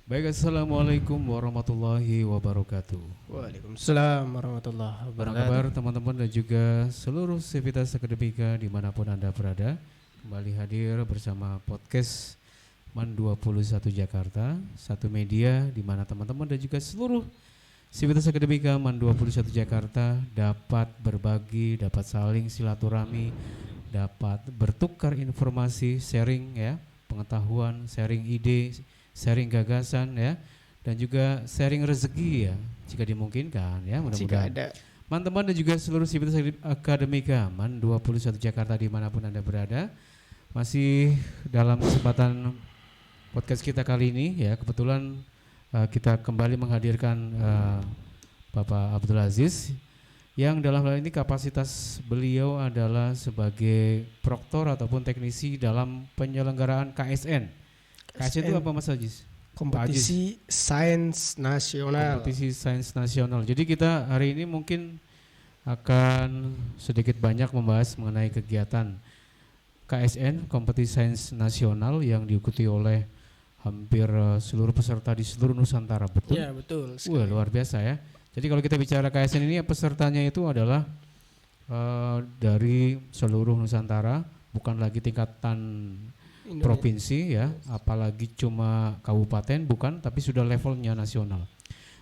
Baik, Assalamualaikum warahmatullahi wabarakatuh. Waalaikumsalam warahmatullahi Apa wabarakatuh. kabar teman-teman dan juga seluruh sivitas akademika dimanapun Anda berada. Kembali hadir bersama podcast MAN 21 Jakarta, satu media di mana teman-teman dan juga seluruh sivitas akademika MAN 21 Jakarta dapat berbagi, dapat saling silaturahmi, dapat bertukar informasi, sharing ya, pengetahuan, sharing ide, sharing gagasan ya, dan juga sharing rezeki ya jika dimungkinkan ya, Jika mudah-mudahan ada teman-teman dan juga seluruh sivitas akademika MAN 21 Jakarta dimanapun Anda berada. Masih dalam kesempatan podcast kita kali ini ya, kebetulan kita kembali menghadirkan Bapak Abdul Aziz yang dalam hal ini kapasitas beliau adalah sebagai proktor ataupun teknisi dalam penyelenggaraan KSN. KSN itu apa Mas Aziz? kompetisi sains nasional. Kompetisi sains nasional. Jadi kita hari ini mungkin akan sedikit banyak membahas mengenai kegiatan KSN, kompetisi sains nasional yang diikuti oleh hampir seluruh peserta di seluruh Nusantara, betul? Ya, betul. Wah, luar biasa ya. Jadi kalau kita bicara KSN ini pesertanya itu adalah dari seluruh Nusantara, bukan lagi tingkatan provinsi ya, apalagi cuma kabupaten, bukan, tapi sudah levelnya nasional.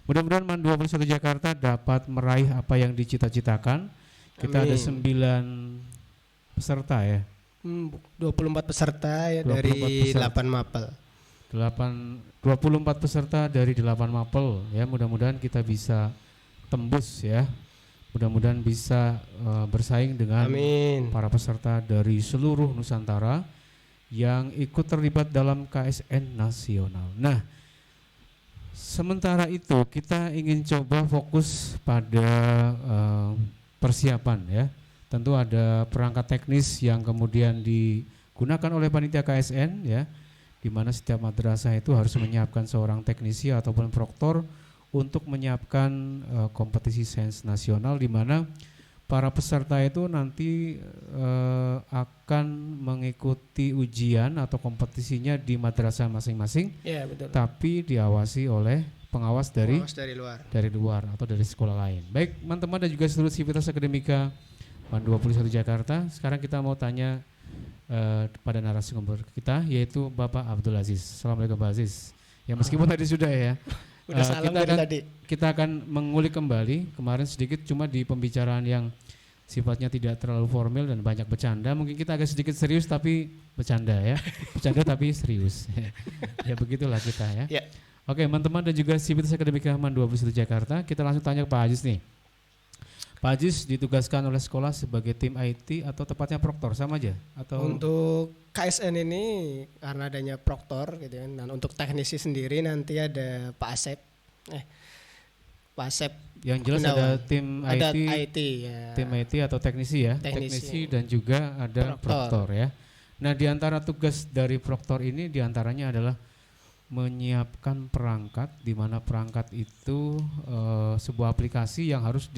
Mudah-mudahan MAN 21 Jakarta dapat meraih apa yang dicita-citakan. Kita ada 9 peserta ya. 24 peserta ya 24 dari peserta. 8 mapel. 24 peserta dari 8 mapel ya, mudah-mudahan kita bisa tembus ya. Mudah-mudahan bisa bersaing dengan para peserta dari seluruh Nusantara yang ikut terlibat dalam KSN nasional. Nah, sementara itu kita ingin coba fokus pada persiapan ya. Tentu ada perangkat teknis yang kemudian digunakan oleh panitia KSN ya, di mana setiap madrasah itu harus menyiapkan seorang teknisi ataupun proktor untuk menyiapkan kompetisi sains nasional, di mana para peserta itu nanti akan mengikuti ujian atau kompetisinya di madrasah masing-masing. Ya, betul. Tapi diawasi oleh pengawas dari luar atau dari sekolah lain. Baik, teman-teman dan juga seluruh sivitas akademika MAN 21 Jakarta. Sekarang kita mau tanya pada narasumber kita, yaitu Bapak Abdul Aziz. Assalamualaikum Pak Aziz. Ya meskipun tadi sudah ya. Udah salam tadi. Kita akan mengulik kembali kemarin sedikit, cuma di pembicaraan yang sifatnya tidak terlalu formal dan banyak bercanda. Mungkin kita agak sedikit serius tapi bercanda ya. Bercanda tapi serius. Ya begitulah kita ya. Ya. Oke, teman-teman dan juga sivitas akademika MAN 21 Jakarta, kita langsung tanya ke Pak Aziz nih. Pak Aziz ditugaskan oleh sekolah sebagai tim IT atau tepatnya proktor, sama aja? Atau untuk KSN ini karena adanya proktor gitu kan, dan untuk teknisi sendiri nanti ada Pak Asep. Pak Asep. Yang jelas ada tim IT ya. Tim IT atau teknisi ya, teknisi dan juga ada proktor ya. Nah, di antara tugas dari proktor ini diantaranya adalah menyiapkan perangkat, di mana perangkat itu sebuah aplikasi yang harus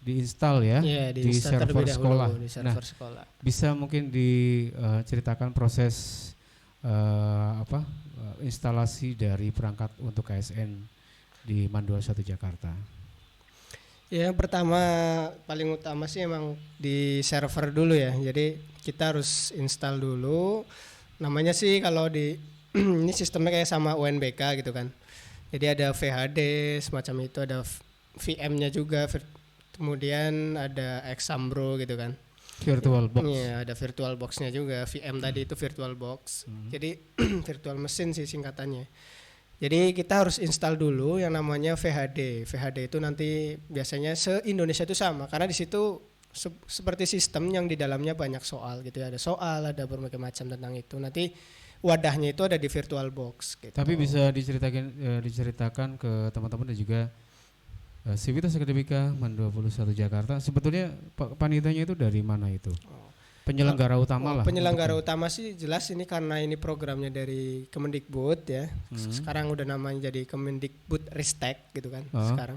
diinstal ya, di server sekolah. Sekolah. Bisa mungkin diceritakan proses instalasi dari perangkat untuk KSN di MAN 21 Jakarta. Ya, yang pertama paling utama sih emang di server dulu ya. Jadi kita harus install dulu. Namanya sih kalau di ini sistemnya kayak sama UNBK gitu kan. Jadi ada VHD semacam itu, ada VM-nya juga. Kemudian ada Exambro gitu kan. Virtual box. Iya, ada virtual box-nya juga. VM tadi itu virtual box. Jadi virtual mesin sih singkatannya. Jadi kita harus install dulu yang namanya VHD. VHD itu nanti biasanya se-Indonesia itu sama, karena di situ seperti sistem yang di dalamnya banyak soal gitu ya. Ada soal, ada berbagai macam tentang itu. Nanti wadahnya itu ada di virtual box gitu. Tapi bisa diceritakan ke teman-teman dan juga sivitas akademika MAN 21 Jakarta, sebetulnya panitianya itu dari mana itu? Penyelenggara utama lah. Penyelenggara utama sih jelas ini karena ini programnya dari Kemendikbud ya. Sekarang udah namanya jadi Kemendikbud Ristek gitu kan sekarang.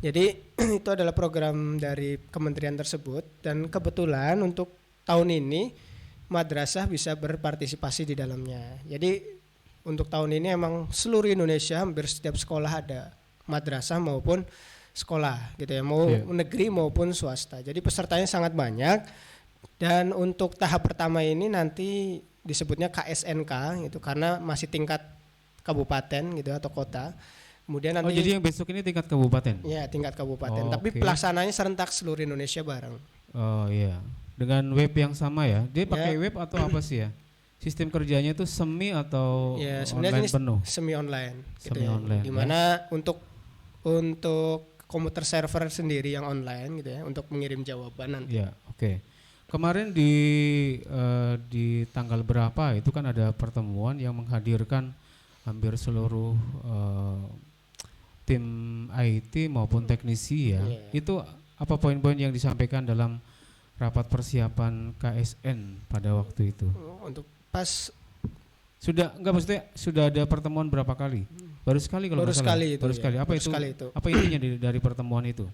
Jadi itu adalah program dari kementerian tersebut, dan kebetulan untuk tahun ini madrasah bisa berpartisipasi di dalamnya. Jadi untuk tahun ini emang seluruh Indonesia hampir setiap sekolah ada madrasah maupun sekolah gitu ya, mau negeri maupun swasta. Jadi pesertanya sangat banyak dan untuk tahap pertama ini nanti disebutnya KSNK itu karena masih tingkat kabupaten gitu atau kota. Kemudian nanti jadi yang besok ini tingkat kabupaten? Ya, tingkat kabupaten, tapi pelaksananya serentak seluruh Indonesia bareng. Oh iya, dengan web yang sama ya? Dia pakai web atau apa sih ya? Sistem kerjanya itu semi atau sebenarnya online penuh? Semi online. Semi online. Dimana untuk komputer server sendiri yang online gitu ya, untuk mengirim jawaban nanti. Ya, oke. Kemarin di tanggal berapa itu kan ada pertemuan yang menghadirkan hampir seluruh tim IT maupun teknisi ya. Itu apa poin-poin yang disampaikan dalam rapat persiapan KSN pada waktu itu? Untuk pas maksudnya sudah ada pertemuan berapa kali? Baru sekali kalau baru sekali itu. Baru sekali. Apa baru itu? Sekali itu. Apa intinya dari pertemuan itu?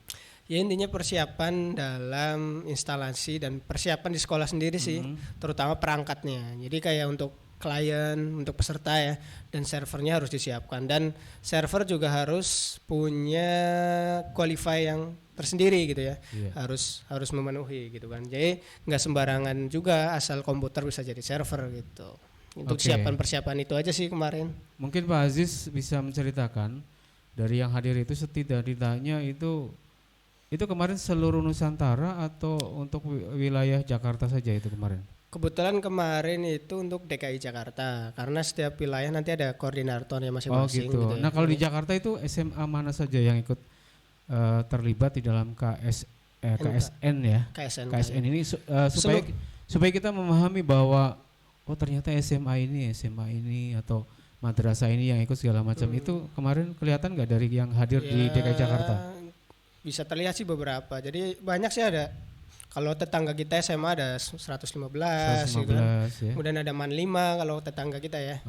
Ya intinya persiapan dalam instalasi dan persiapan di sekolah sendiri sih, terutama perangkatnya. Jadi kayak untuk klien, untuk peserta ya, dan servernya harus disiapkan, dan server juga harus punya qualify yang tersendiri gitu ya. Harus memenuhi gitu kan. Jadi nggak sembarangan juga asal komputer bisa jadi server gitu. Untuk persiapan itu aja sih kemarin. Mungkin Pak Aziz bisa menceritakan dari yang hadir itu setidaknya itu kemarin seluruh Nusantara atau untuk wilayah Jakarta saja itu kemarin? Kebetulan kemarin itu untuk DKI Jakarta, karena setiap wilayah nanti ada koordinatornya masing-masing. Oh gitu. Gitu ya. Nah kalau di Jakarta itu SMA mana saja yang ikut terlibat di dalam KSN ya? KSN ini supaya kita memahami bahwa ternyata SMA ini atau madrasah ini yang ikut segala macam. Itu kemarin kelihatan nggak dari yang hadir di DKI Jakarta? Bisa terlihat sih beberapa. Jadi banyak sih ada. Kalau tetangga kita SMA ada 115 gitu kan. Ya. Kemudian ada MAN 5 kalau tetangga kita ya.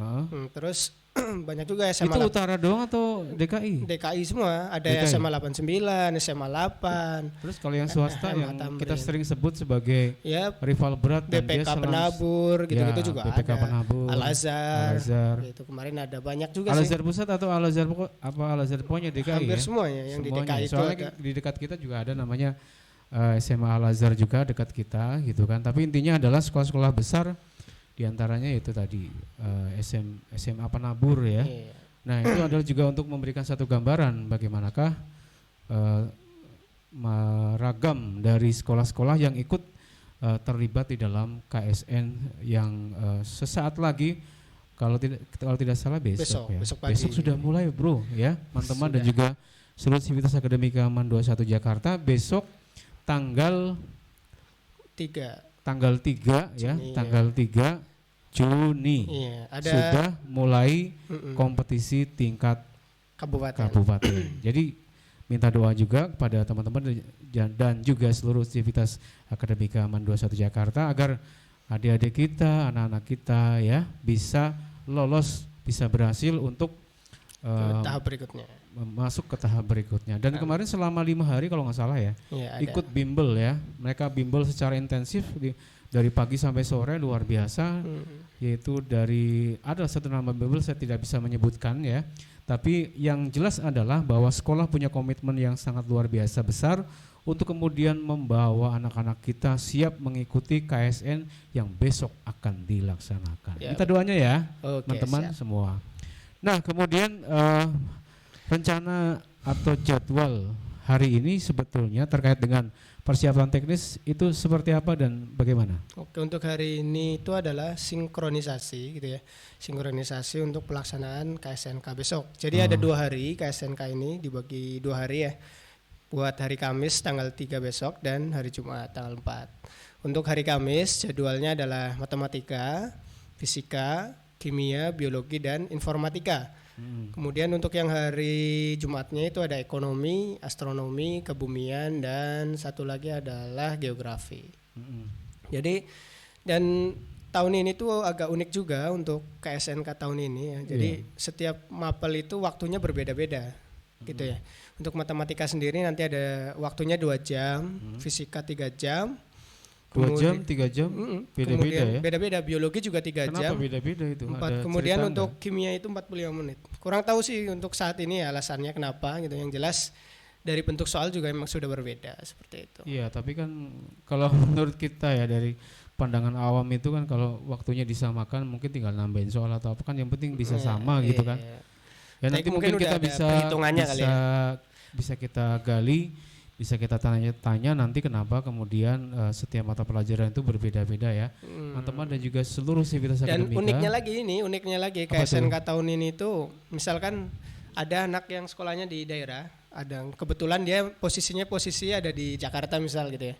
Terus banyak juga SMA. Itu utara doang atau DKI? DKI semua. Ada DKI. SMA 89, SMA 8. Terus kalau yang swasta yang kita sering sebut sebagai rival berat BPK Penabur gitu-gitu juga BPK ada. Penabur, Al-Azhar. Itu kemarin ada banyak juga Al-Azhar sih. Pusat atau Al-Azhar Al-Azhar pokoknya DKI. Hampir semuanya yang semuanya. di DKI. Soalnya itu di dekat kita juga ada namanya SMA Al-Azhar juga dekat kita gitu kan. Tapi intinya adalah sekolah-sekolah besar, diantaranya itu tadi SMA Penabur ya. Nah itu adalah juga untuk memberikan satu gambaran bagaimanakah ragam dari sekolah-sekolah yang ikut terlibat di dalam KSN yang sesaat lagi kalau tidak salah besok ya. Besok sudah mulai bro ya teman-teman, dan juga seluruh sivitas akademika MAN 21 Jakarta besok tanggal 3 ya, tanggal 3 Juni sudah mulai kompetisi tingkat kabupaten. Jadi minta doa juga kepada teman-teman dan juga seluruh sivitas akademika MAN 21 Jakarta agar adik-adik kita, anak-anak kita ya bisa lolos, bisa berhasil untuk tahap berikutnya. Masuk ke tahap berikutnya. Dan kemarin selama 5 hari kalau nggak salah ya, ikut bimbel ya. Mereka bimbel secara intensif dari pagi sampai sore, luar biasa. Yaitu ada satu nama bimbel saya tidak bisa menyebutkan ya. Tapi yang jelas adalah bahwa sekolah punya komitmen yang sangat luar biasa besar untuk kemudian membawa anak-anak kita siap mengikuti KSN yang besok akan dilaksanakan. Minta doanya ya teman-teman semua. Nah kemudian rencana atau jadwal hari ini sebetulnya terkait dengan persiapan teknis itu seperti apa dan bagaimana? Oke, untuk hari ini itu adalah sinkronisasi gitu ya. Sinkronisasi untuk pelaksanaan KSNK besok. Jadi ada 2 hari KSNK ini dibagi 2 hari ya. Buat hari Kamis tanggal 3 besok dan hari Jumat tanggal 4. Untuk hari Kamis jadwalnya adalah matematika, fisika, kimia, biologi dan informatika. Kemudian untuk yang hari Jumatnya itu ada ekonomi, astronomi, kebumian, dan satu lagi adalah geografi. Jadi dan tahun ini tuh agak unik juga untuk KSNK tahun ini ya. Jadi setiap mapel itu waktunya berbeda-beda gitu ya. Untuk matematika sendiri nanti ada waktunya 2 jam, fisika 3 jam, jam, 3 jam, beda-beda kemudian ya? beda-beda, biologi juga 3 Kenapa jam. beda-beda itu? Ada Kemudian cerita untuk nggak? kimia itu 45 menit. Kurang tahu sih untuk saat ini alasannya kenapa gitu. Yang jelas dari bentuk soal juga memang sudah berbeda seperti itu. Iya, tapi kan kalau menurut kita ya dari pandangan awam itu kan kalau waktunya disamakan mungkin tinggal nambahin soal atau apa kan yang penting bisa sama gitu kan. Iya. Ya Tapi nanti mungkin mungkin kita udah ada bisa perhitungannya kali ya. bisa kita gali, bisa kita tanya nanti kenapa kemudian setiap mata pelajaran itu berbeda-beda ya. Teman-teman dan juga seluruh sivitas Dan akademika. uniknya lagi Apa KSNK tuh? tahun ini tuh misalkan ada anak yang sekolahnya di daerah, ada kebetulan dia posisi ada di Jakarta misal gitu ya.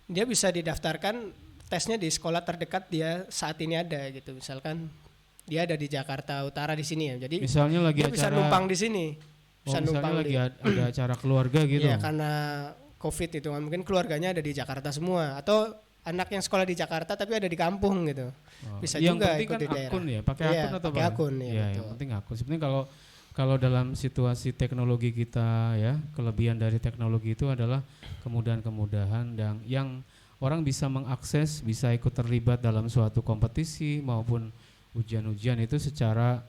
Dia bisa didaftarkan tesnya di sekolah terdekat dia saat ini ada gitu. Misalkan dia ada di Jakarta Utara di sini ya. Jadi Misalnya lagi dia bisa acara numpang di sini. Bisa misalnya numpang lagi ada acara keluarga gitu. Iya, karena COVID itu mungkin keluarganya ada di Jakarta semua atau anak yang sekolah di Jakarta tapi ada di kampung gitu. Bisa yang juga penting ikut kan di daerah. akun ya, pakai Iya, akun atau pakai apa? akun, ya, Iya, betul. yang penting akun. Sebenarnya kalau dalam situasi teknologi kita ya, kelebihan dari teknologi itu adalah kemudahan-kemudahan dan yang orang bisa mengakses, bisa ikut terlibat dalam suatu kompetisi maupun ujian-ujian itu secara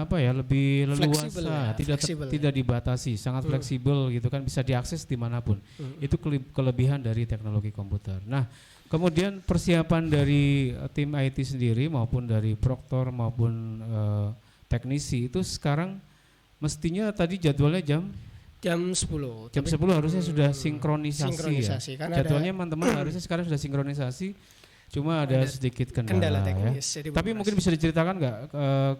apa ya lebih Fleksibel leluasa, ya, fleksibel tidak dibatasi, sangat fleksibel gitu kan, bisa diakses dimanapun. Itu kelebihan dari teknologi komputer. Nah, kemudian persiapan dari tim IT sendiri maupun dari proktor maupun teknisi itu sekarang mestinya tadi jadwalnya jam 10. jam 10 harusnya sudah sinkronisasi ya. Karena Jadwalnya teman-teman harusnya sekarang sudah sinkronisasi, cuma ada sedikit kendala kendala ya. teknis. Jadi Tapi mungkin bisa diceritakan nggak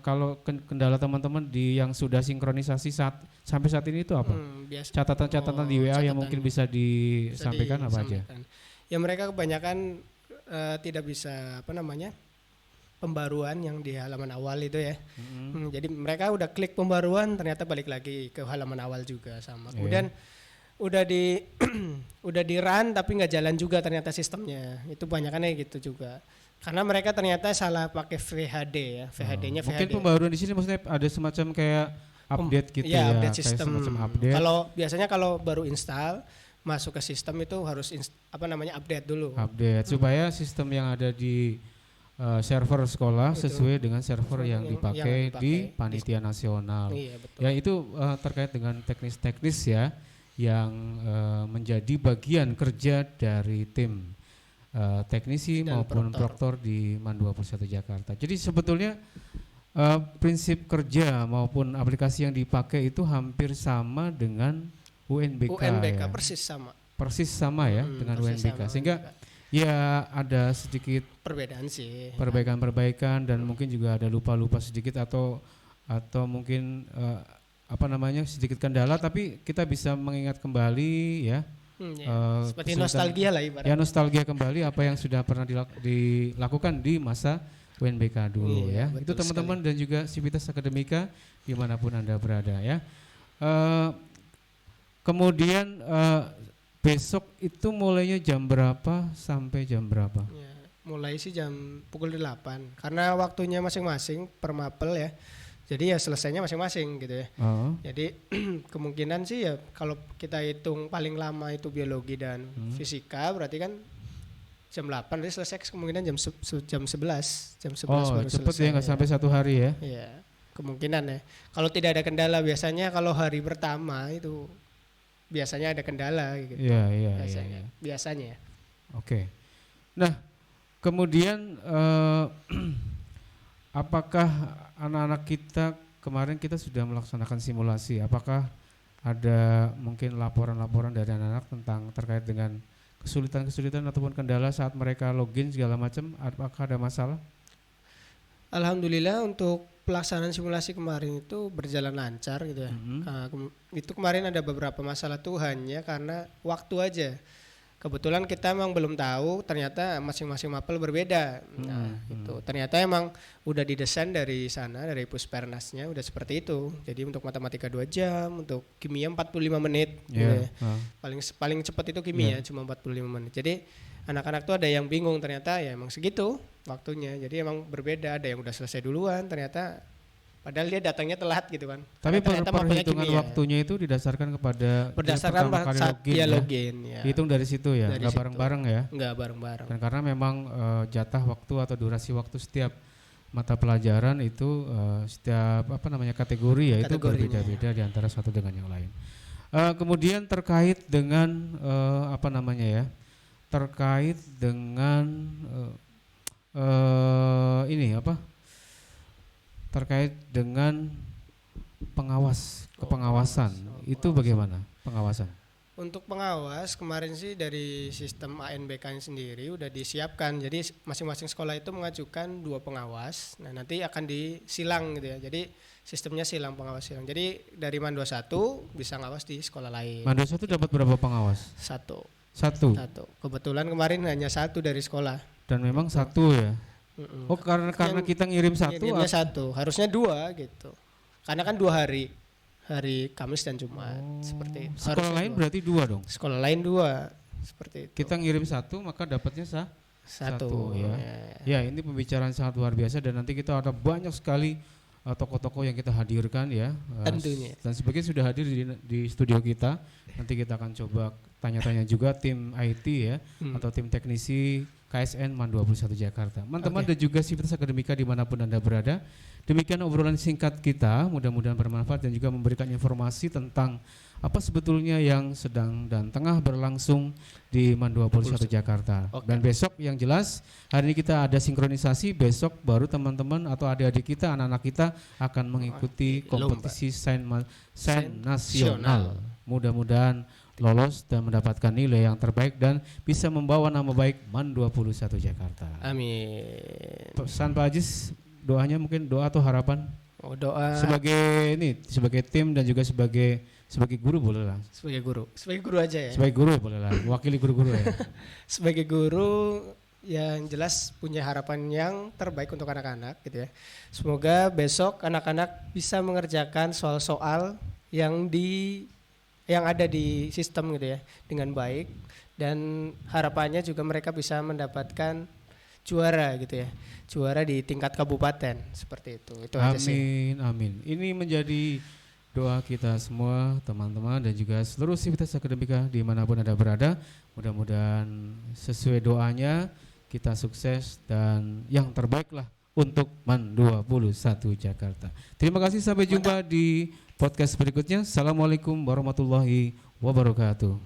kalau kendala teman-teman di yang sudah sinkronisasi sampai saat ini itu apa? Catatan-catatan di WA yang mungkin bisa disampaikan apa aja? Ya mereka kebanyakan tidak bisa pembaruan yang di halaman awal itu ya. Jadi mereka udah klik pembaruan ternyata balik lagi ke halaman awal juga sama. Kemudian udah di udah di run tapi nggak jalan juga ternyata sistemnya. Itu banyakannya gitu juga. Karena mereka ternyata salah pakai VHD ya. VHD-nya VHD. Mungkin pembaruan di sini maksudnya ada semacam kayak update gitu ya. Update sistem. Semacam update. Kalau biasanya kalau baru install masuk ke sistem itu harus update dulu. Update supaya sistem yang ada di server sekolah Itu. sesuai dengan server yang dipakai di panitia nasional. Iya, betul. Ya itu terkait dengan teknis-teknis ya yang menjadi bagian kerja dari tim teknisi Dan maupun proktor di MAN 21 Jakarta. Jadi sebetulnya prinsip kerja maupun aplikasi yang dipakai itu hampir sama dengan UNBK ya. Persis sama ya dengan UNBK. Sehingga ya ada sedikit perbedaan sih. Perbaikan-perbaikan dan mungkin juga ada lupa-lupa sedikit atau mungkin sedikit kendala, tapi kita bisa mengingat kembali ya. Seperti nostalgia lah ibaratnya. Ya nostalgia kembali apa yang sudah pernah dilakukan di masa UNBK dulu ya. Itu teman-teman dan juga Sivitas Akademika dimanapun Anda berada ya. Kemudian besok itu mulainya jam berapa sampai jam berapa? Ya, mulai sih jam pukul 8 karena waktunya masing-masing per mapel ya. Jadi ya selesainya masing-masing gitu ya. Jadi kemungkinan sih ya kalau kita hitung paling lama itu biologi dan fisika berarti kan jam 8 jadi selesai kemungkinan jam 11 baru cepet selesai. Ya nggak sampai 1 hari ya. Iya, kemungkinan ya. Kalau tidak ada kendala biasanya kalau hari pertama itu biasanya ada kendala gitu. Iya. Biasanya. Oke. Nah, kemudian apakah anak-anak kita kemarin kita sudah melaksanakan simulasi? Apakah ada mungkin laporan-laporan dari anak-anak tentang terkait dengan kesulitan-kesulitan ataupun kendala saat mereka login segala macam? Apakah ada masalah? Alhamdulillah untuk pelaksanaan simulasi kemarin itu berjalan lancar gitu ya. Itu kemarin ada beberapa masalah tuh hanya karena waktu aja. Kebetulan kita emang belum tahu ternyata masing-masing mapel berbeda. Itu ternyata emang udah didesain dari sana dari Puspernasnya udah seperti itu. Jadi untuk matematika 2 jam, untuk kimia 45 menit. Gitu ya. Paling cepat itu kimia cuma 45 menit. Jadi anak-anak tuh ada yang bingung ternyata ya emang segitu waktunya. Jadi emang berbeda, ada yang udah selesai duluan ternyata Padahal dia datangnya telat gitu kan. Tapi Karena ternyata mapelnya perhitungan kimia. waktunya itu didasarkan kepada Berdasarkan pertama kali saat dia ya. login ya. Hitung dari situ ya, Dari nggak situ. bareng-bareng ya. Enggak bareng-bareng. Dan karena memang jatah waktu atau durasi waktu setiap mata pelajaran itu setiap kategori ya itu Kategorinya. berbeda-beda di antara satu dengan yang lain. Kemudian terkait dengan terkait dengan terkait dengan kepengawasan itu bagaimana pengawasan? Untuk pengawas kemarin sih dari sistem ANBK sendiri udah disiapkan. Jadi masing-masing sekolah itu mengajukan 2 pengawas. Nah, nanti akan disilang gitu ya. Jadi sistemnya silang pengawas silang. Jadi dari MAN 21 bisa ngawas di sekolah lain. MAN 21 dapat berapa pengawas? Satu. Kebetulan kemarin hanya 1 dari sekolah. Dan memang 1 ya. Mm-mm. Oh karena kita ngirim 1. Ngirimnya 1, harusnya 2 gitu. Karena kan 2 hari Kamis dan Jumat seperti itu. Sekolah Harusnya lain 2. berarti 2 dong. Sekolah lain 2 seperti itu. Kita ngirim 1 maka dapatnya satu ya. Ya ini pembicaraan sangat luar biasa dan nanti kita ada banyak sekali tokoh-tokoh yang kita hadirkan ya. Tentunya. Dan sebagian sudah hadir di studio kita. Nanti kita akan coba tanya-tanya juga tim IT ya atau tim teknisi KSN MAN 21 Jakarta. Teman-teman dan juga Sivitas Akademika dimanapun Anda berada. Demikian obrolan singkat kita, mudah-mudahan bermanfaat dan juga memberikan informasi tentang apa sebetulnya yang sedang dan tengah berlangsung di MAN 21 Jakarta. Dan besok yang jelas hari ini kita ada sinkronisasi, besok baru teman-teman atau adik-adik kita, anak-anak kita akan mengikuti kompetisi sains nasional. Mudah-mudahan lolos dan mendapatkan nilai yang terbaik dan bisa membawa nama baik MAN 21 Jakarta. Amin. Pesan Pak Ajis, doanya mungkin doa atau harapan? Doa sebagai tim dan juga sebagai guru boleh lah. Sebagai guru aja ya. Sebagai guru boleh lah, wakili guru-guru ya. Sebagai guru yang jelas punya harapan yang terbaik untuk anak-anak gitu ya. Semoga besok anak-anak bisa mengerjakan soal-soal yang ada di sistem gitu ya dengan baik dan harapannya juga mereka bisa mendapatkan juara gitu ya. Juara di tingkat kabupaten seperti itu. Itu aja sih. Amin. Ini menjadi doa kita semua teman-teman dan juga seluruh Sivitas Akademika dimanapun Anda berada. Mudah-mudahan sesuai doanya kita sukses dan yang terbaik lah untuk MAN 21 Jakarta. Terima kasih, sampai jumpa di podcast berikutnya. Assalamualaikum warahmatullahi wabarakatuh.